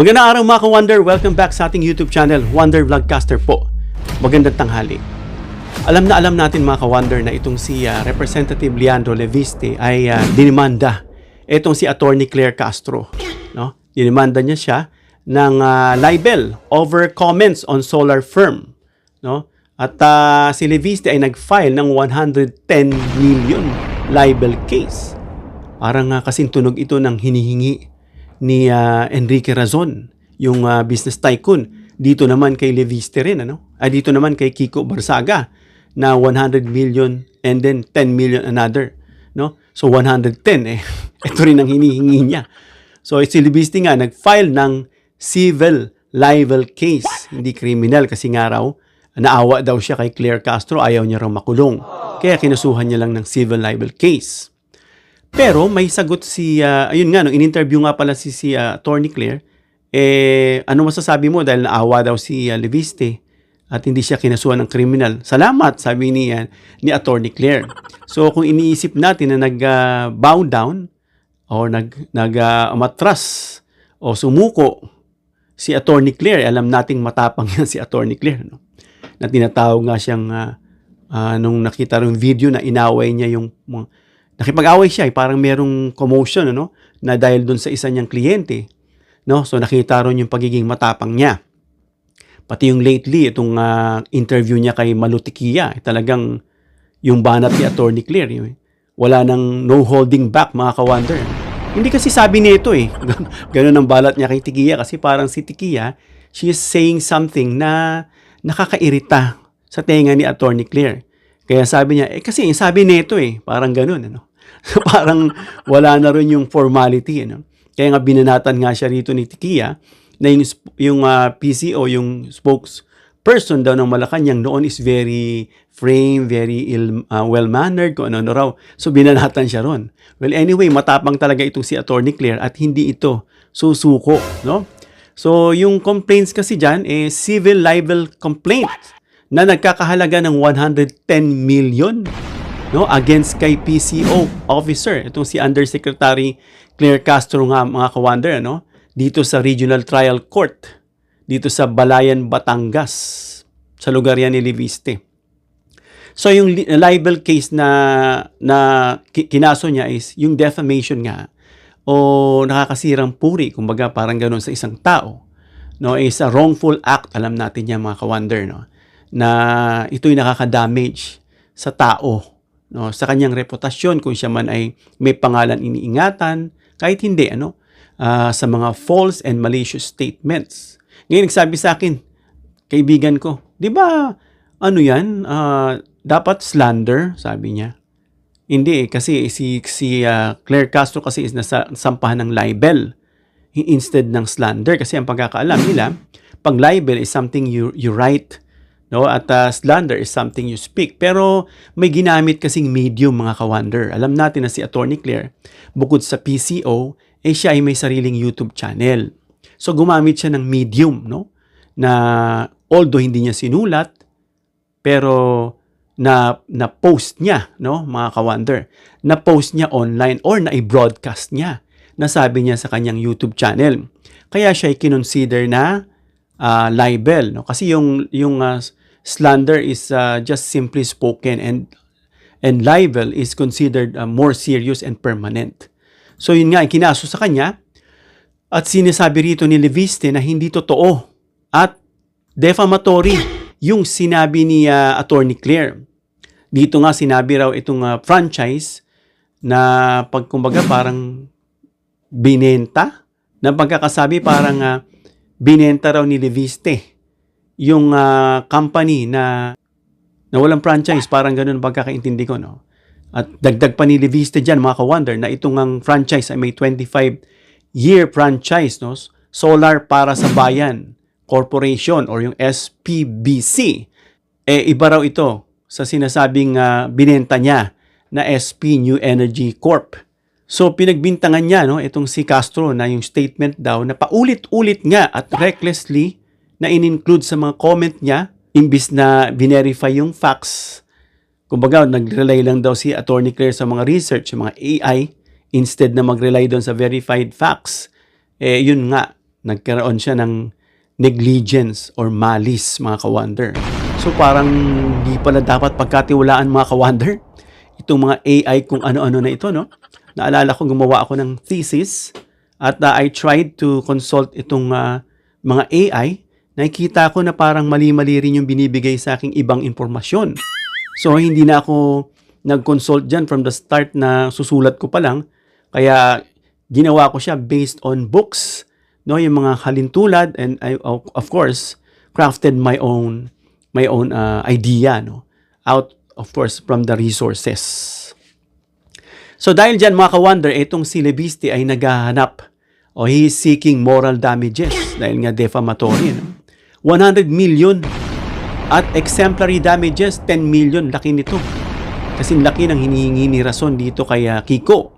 Magandang araw mga ka-Wonder! Welcome back sa ating YouTube channel, Wonder Vlogcaster po. Magandang tanghali. Alam natin mga ka-Wonder na itong si Representative Leandro Leviste ay dinimanda itong si Attorney Claire Castro. No? Dinimanda niya siya ng libel over comments on solar firm. No? At si Leviste ay nag-file ng 110 million libel case. Parang kasing tunog ito ng hinihingi ni Enrique Razon, yung business tycoon. Dito naman kay Leviste rin, dito naman kay Kiko Barsaga na 100 million and then 10 million another, no? So 110 ito rin ang hinihingi niya. So si Leviste nga nag-file ng civil libel case, hindi criminal kasi nga raw naawa daw siya kay Claire Castro, ayaw niya raw makulong. Kaya kinasuhan niya lang ng civil libel case. Pero may sagot si, ayun nga, nung in-interview nga pala si Attorney Claire, ano masasabi mo dahil naawa daw si Leviste at hindi siya kinasuhan ng kriminal? Salamat, sabi ni Attorney Claire. So kung iniisip natin na nag-bow down o umatras o sumuko si Attorney Claire, alam nating matapang yan si Attorney Claire, no? Na tinatawag nga siyang, nung nakita rin video na inaway niya yung nakipag-away siya, parang merong commotion, na dahil doon sa isa niyang kliyente, no? So nakita ron yung pagiging matapang niya. Pati yung lately, itong interview niya kay Malu Tiquia, talagang yung banat ni Attorney Claire, wala nang no holding back, mga ka-Wonder. Hindi kasi sabi nito ganun ang balat niya kay Tiquia kasi parang si Tiquia, she is saying something na nakakairita sa tenga ni Attorney Claire. Kaya sabi niya, kasi sabi nito parang ganun, parang wala na rin yung formality, Kaya nga binanatan nga siya rito ni Tiquia na yung PCO, yung spokesperson daw ng Malacanang noon is very frame, very well-mannered, kung ano raw. So binanatan siya ron. Well, anyway, matapang talaga itong si Attorney Claire at hindi ito susuko, no? So yung complaints kasi dyan, civil libel complaint na nagkakahalaga ng 110 million, no, against kay PCO officer, itong si Undersecretary Claire Castro nga, mga ka-Wonder, dito sa Regional Trial Court, dito sa Balayan, Batangas, sa lugar yan ni Leviste. So yung libel case na kinaso niya is yung defamation nga, o nakakasirang puri, kumbaga parang gano'n sa isang tao, no, is a wrongful act, alam natin yan, mga ka-Wonder, na ito'y nakaka-damage sa tao, no, sa kanyang reputasyon kung siya man ay may pangalan iniingatan, kahit hindi, sa mga false and malicious statements. Ngayon, nagsabi sa akin, kaibigan ko, di ba, yan, dapat slander, sabi niya. Hindi, kasi si Claire Castro kasi is nasampahan ng libel instead ng slander, kasi ang pagkakaalam nila, pag libel is something you write, no, at slander is something you speak. Pero may ginamit kasing medium, mga ka-Wonder. Alam natin na si Attorney Claire, bukod sa PCO, siya ay may sariling YouTube channel. So gumamit siya ng medium, no, na although hindi niya sinulat, pero na post niya, no, mga ka-Wonder, na post niya online or na i-broadcast niya, nasabi niya sa kanyang YouTube channel. Kaya siya ay kinonsider na libel, no, kasi yung slander is just simply spoken and libel is considered more serious and permanent. So yun nga, kinaso sa kanya at sinasabi rito ni Leviste na hindi totoo at defamatory yung sinabi ni Attorney Claire. Dito nga sinabi raw itong franchise na pagkumbaga parang binenta, na pagkakasabi parang binenta raw ni Leviste yung company na walang franchise, parang ganun pagkakaintindi ko, no? At dagdag pa ni Leviste dyan, mga ka-Wonder, na itong ang franchise ay may 25-year franchise, no? Solar para sa Bayan Corporation or yung SPBC. Iba raw ito sa sinasabing binenta niya na SP New Energy Corp. So pinagbintangan niya, no, itong si Castro na yung statement daw na paulit-ulit nga at recklessly na in-include sa mga comment niya, imbis na verify yung facts. Kumbaga, nag-rely lang daw si Attorney Claire sa mga research, sa mga AI, instead na mag-rely doon sa verified facts. Yun nga, nagkaroon siya ng negligence or malice, mga ka-wonder. So parang hindi pala dapat pagkatiwalaan, mga ka-wonder, itong mga AI kung ano-ano na ito, no? Naalala ko, gumawa ako ng thesis at I tried to consult itong mga AI. Nakikita ko na parang mali-mali rin yung binibigay sa aking ibang impormasyon. So hindi na ako nag-consult dyan from the start na susulat ko pa lang. Kaya ginawa ko siya based on books, no, yung mga halintulad, and I of course crafted my own idea, no, out of course from the resources. So dahil dyan, mga ka-wonder, itong si Lebiste ay naghahanap o he is seeking moral damages dahil nga defamatory, no? 100 million at exemplary damages 10 million. Laki nito. Kasi laki ng hinihingi ni Rason dito kay Kiko.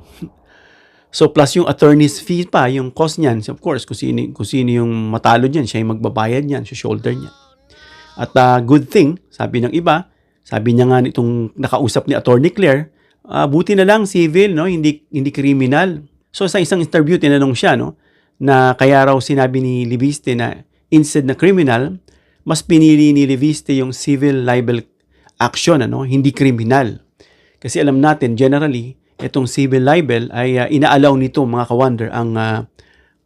So plus yung attorney's fee pa, yung cost niyan, of course, kung sino yung matalo diyan, siya yung magbabayad niyan, sa shoulder niya. At good thing, sabi ng iba, sabi niya nga nitong nakausap ni Attorney Claire, buti na lang civil, no, hindi criminal. So sa isang interview tinanong siya, no, na kaya raw sinabi ni Lebiste na instead na criminal, mas pinili ni Lebiste yung civil libel action, ano, hindi criminal. Kasi alam natin generally itong civil libel ay inaalaw nito, mga ka-wonder, ang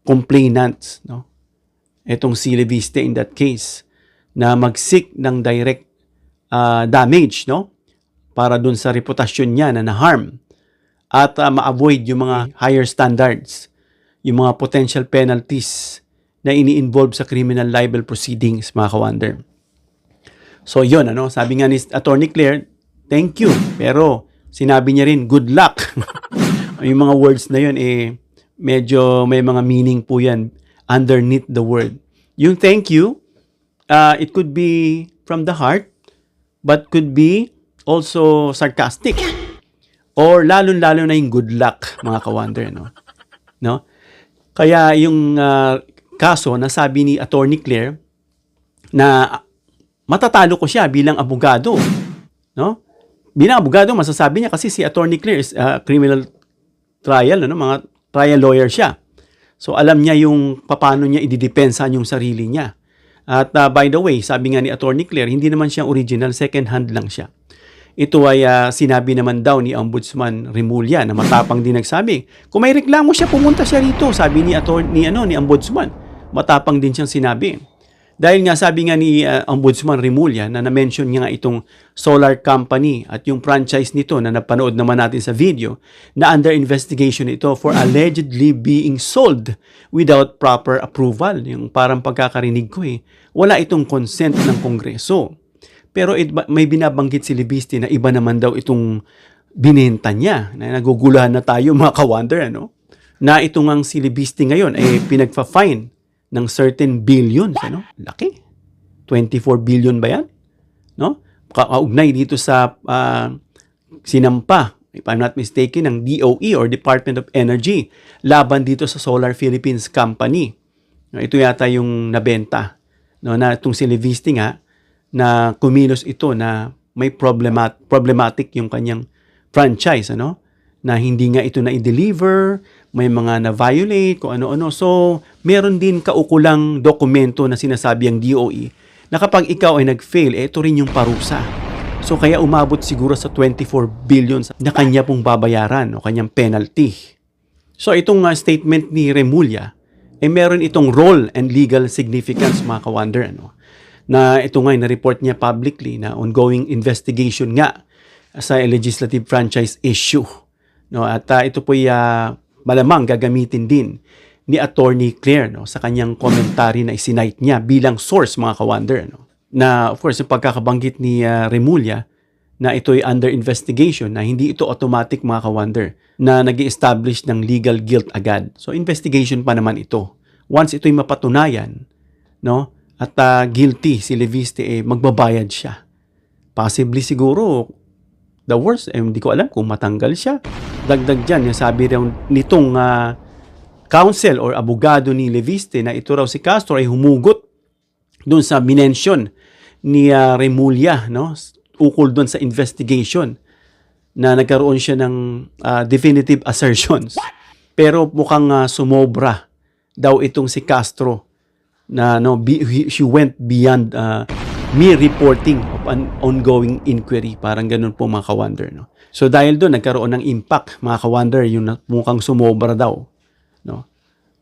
complainants, no? Itong si Lebiste in that case na mag-seek ng direct damage, no? Para dun sa reputasyon niya na na-harm at ma-avoid yung mga higher standards, yung mga potential penalties na ini-involve sa criminal libel proceedings, mga ka-wonder. So yun, ano, sabi nga ni Attorney Claire, thank you, pero sinabi niya rin, good luck. Yung mga words na yun, medyo may mga meaning po yan underneath the word. Yung thank you, it could be from the heart, but could be also sarcastic. Or lalo-lalo na yung good luck, mga ka-wonder, no? Kaya yung kaso, nasabi ni Attorney Claire na matatalo ko siya bilang abogado, no? Bilang abogado, masasabi niya kasi si Attorney Claire is criminal trial, ano, mga trial lawyer siya. So alam niya yung paano niya ididepensahan yung sarili niya. At by the way, sabi nga ni Attorney Claire, hindi naman siya original, second hand lang siya. Ito ay sinabi naman daw ni Ombudsman Remulla na matapang din nagsabi, kung may reklamo siya, pumunta siya rito, sabi ni Ombudsman. Matapang din siyang sinabi. Dahil nga sabi nga ni Ombudsman Remulla na na-mention nga itong solar company at yung franchise nito na napanood naman natin sa video na under investigation ito for allegedly being sold without proper approval. Yung parang pagkakarinig ko wala itong consent ng Kongreso. Pero may binabanggit si Lebiste na iba naman daw itong binenta niya. Na naguguluhan na tayo, mga ka-wonder, ano? Na itong ang si Lebiste ngayon ay pinagfa-fine ng certain billions, ano? Laki. 24 billion ba yan? No? Kaugnay dito sa sinampa, if I'm not mistaken, ng DOE or Department of Energy laban dito sa Solar Philippines Company. No, ito yata yung nabenta, no, na itong si Lebiste nga na kumilos ito na may problematic yung kanyang franchise, ano? Na hindi nga ito na i-deliver, may mga na-violate, kung ano-ano. So, meron din kaukulang dokumento na sinasabi ang DOE na kapag ikaw ay nag-fail, ito rin yung parusa. So, kaya umabot siguro sa 24 billion na kanya pong babayaran o kanyang penalty. So, itong statement ni Remulla, meron itong role and legal significance, mga ka-wonder, ano? Na ito nga na-report niya publicly na ongoing investigation nga sa legislative franchise issue. No, at ito po malamang gagamitin din ni Attorney Claire, no, sa kanyang commentary na isinite niya bilang source, mga ka-wonder, no? Na of course yung pagkakabanggit ni Remulla na ito ay under investigation, na hindi ito automatic, mga ka-wonder, na nag-establish ng legal guilt agad. So investigation pa naman ito. Once ito'y mapatunayan, no, at guilty si Lebiste, magbabayad siya. Possibly siguro the worst, hindi ko alam kung matanggal siya. Dagdag dyan, yung sabi raw nitong counsel or abogado ni Lebiste na ito raw si Castro ay humugot doon sa minention ni Remulla, no? Ukol doon sa investigation na nagkaroon siya ng definitive assertions. Pero mukhang sumobra daw itong si Castro na she went beyond mere reporting of an ongoing inquiry. Parang ganun po mga ka-wonder. No? So dahil doon, nagkaroon ng impact mga ka-wonder, yung mukhang sumobra daw. No?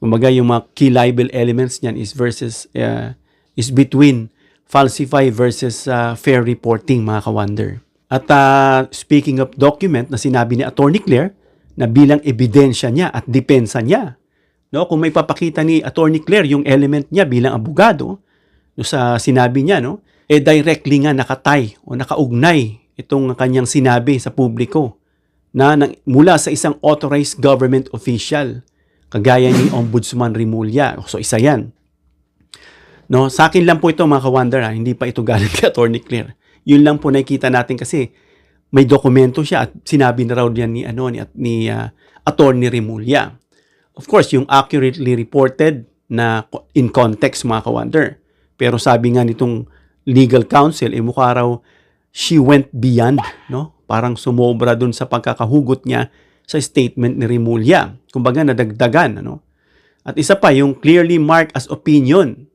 Kumbaga yung mga key libel elements niyan is between falsify versus fair reporting mga ka-wonder. At speaking of document na sinabi ni Attorney Claire na bilang ebidensya niya at depensa niya, no, kung may papakita ni Attorney Claire yung element niya bilang abogado, no, sa sinabi niya, no, directly nga nakatay o nakaugnay itong kanyang sinabi sa publiko na mula sa isang authorized government official kagaya ni Ombudsman Remulla. So isa yan. No, sa akin lang po ito mga ka-wonder, hindi pa ito galing kay Attorney Claire. Yun lang po nakikita natin kasi may dokumento siya at sinabi na raw yan ni Attorney Remulla. Of course, yung accurately reported na in context mga ka-wonder. Pero sabi nga nitong legal counsel, mukha raw she went beyond, no? Parang sumobra dun sa pagkakahugot niya sa statement ni Remulla. Kumbaga nadagdagan, ano? At isa pa, yung clearly marked as opinion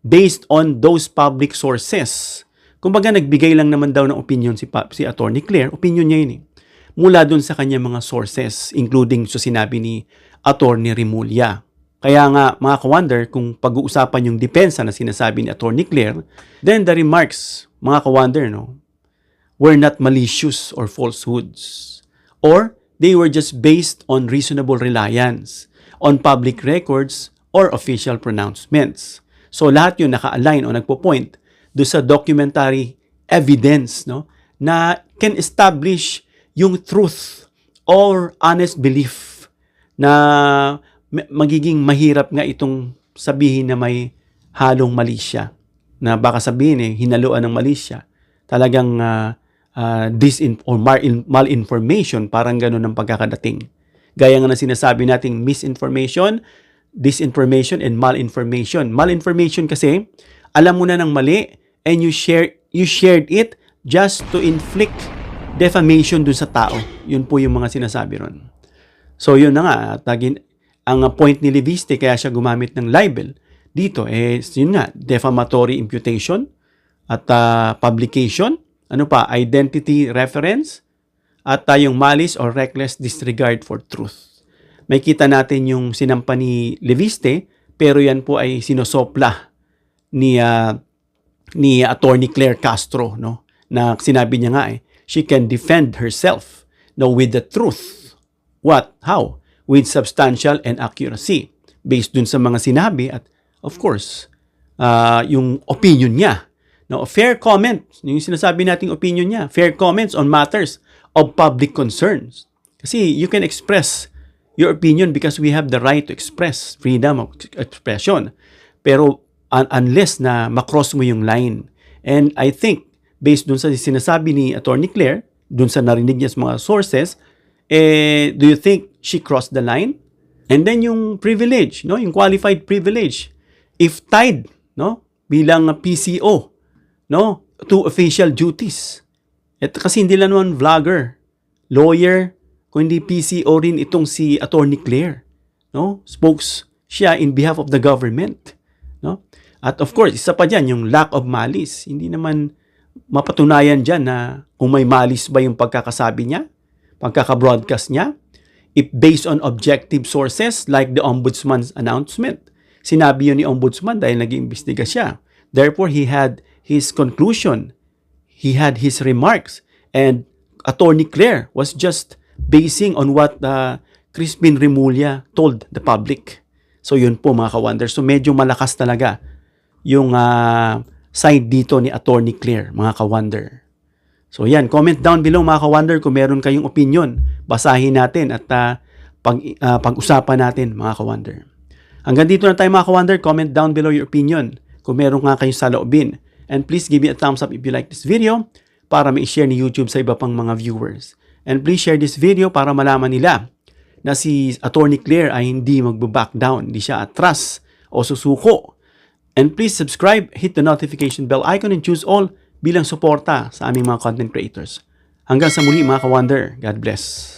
based on those public sources. Kumbaga nagbigay lang naman daw ng opinion si Attorney Claire, opinion niya yun mula dun sa kanya mga sources, including sa sinabi ni Attorney Remulla. Kaya nga, mga ka-wonder, kung pag-uusapan yung depensa na sinasabi ni Attorney Claire, then the remarks, mga ka-wonder, no, were not malicious or falsehoods. Or they were just based on reasonable reliance on public records or official pronouncements. So lahat yun naka-align o nagpo-point do sa documentary evidence, no, na can establish yung truth or honest belief na magiging mahirap nga itong sabihin na may halong mali siya. Na baka sabihin hinaluan ng mali siya. Talagang malinformation, parang gano'n ang pagkakadating. Gaya nga na sinasabi nating misinformation, disinformation, and malinformation. Malinformation kasi, alam mo na ng mali, and you shared it just to inflict defamation dun sa tao. Yun po yung mga sinasabi ron. So yun na nga, ang point ni Leviste, kaya siya gumamit ng libel dito, yun nga, defamatory imputation at publication, ano pa, identity reference, at yung malice or reckless disregard for truth. May kita natin yung sinampa ni Leviste, pero yan po ay sinosopla ni Attorney Claire Castro, no? Na sinabi niya nga she can defend herself, no, with the truth. What? How? With substantial and accuracy. Based dun sa mga sinabi at, of course, yung opinion niya. No, fair comment, yung sinasabi nating opinion niya, fair comments on matters of public concerns. Kasi you can express your opinion because we have the right to express, freedom of expression. Pero unless na makross mo yung line. And I think, based dun sa sinasabi ni Attorney Claire, dun sa narinig niya sa mga sources, do you think she crossed the line? And then yung privilege, no, yung qualified privilege, if tied, no, bilang PCO, no, to official duties. At kasi hindi lang naman vlogger, lawyer, kundi PCO rin itong si Attorney Claire, no? Spokes siya in behalf of the government, no? At of course, isa pa dyan, yung lack of malice. Hindi naman mapatunayan dyan na kung may malice ba yung pagkakasabi niya, pagkaka-broadcast niya. If based on objective sources like the Ombudsman's announcement. Sinabi yun ni Ombudsman dahil nag-iimbestiga siya. Therefore, he had his conclusion. He had his remarks. And Attorney Claire was just basing on what Crispin Remulla told the public. So yun po mga ka-wonder. So medyo malakas talaga yung side dito ni Attorney Claire, mga ka-wonder. So yan, comment down below mga ka-wonder kung meron kayong opinion. Basahin natin at pag-usapan natin mga ka-wonder. Hanggang dito na tayo mga ka-wonder. Comment down below your opinion kung meron nga kayong saloobin. And please give me a thumbs up if you like this video para ma-share ni YouTube sa iba pang mga viewers. And please share this video para malaman nila na si Attorney Claire ay hindi magbaback down, hindi siya atras o susuko. And please subscribe, hit the notification bell icon and choose all bilang suporta sa aming mga content creators. Hanggang sa muli mga ka-wonder, God bless.